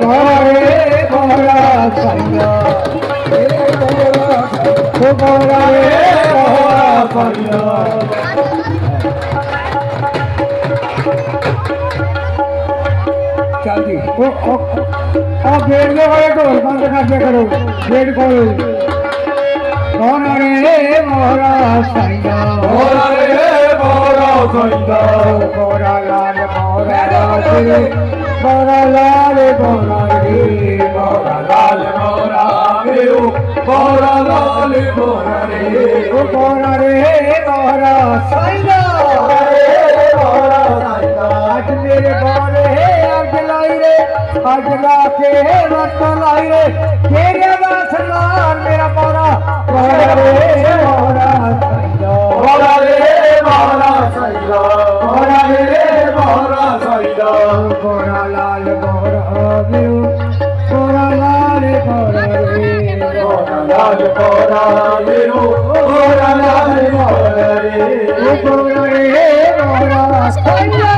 रे मोरा सैया मोरा रे मोरा सैया चल जी ओ बेड़ में वाले ढोल बंद कर दिया करो बेड़ खोलो कौन रे मोरा सैया मोरा रे मोरा सैया मोरा लाल मोरा रे मोरा लाल मोरा रे मोरा लाल मोरा रे मोरा लाल मोरा रे मोरा रे मोरा सैया आज मेरे बारे आज लाई रे आज ला के मत लाई रे तेरे वासनार मेरा मोरा रे मोरा सैया मोरा रे मोरा सैया मोरा रे मोरा सैया मोरा लाल मोरा मेरू मोरा लाल मोरा रे मोरा लाल मोरा मेरू मोरा लाल मोरा रे मोरा रे मोरा सैया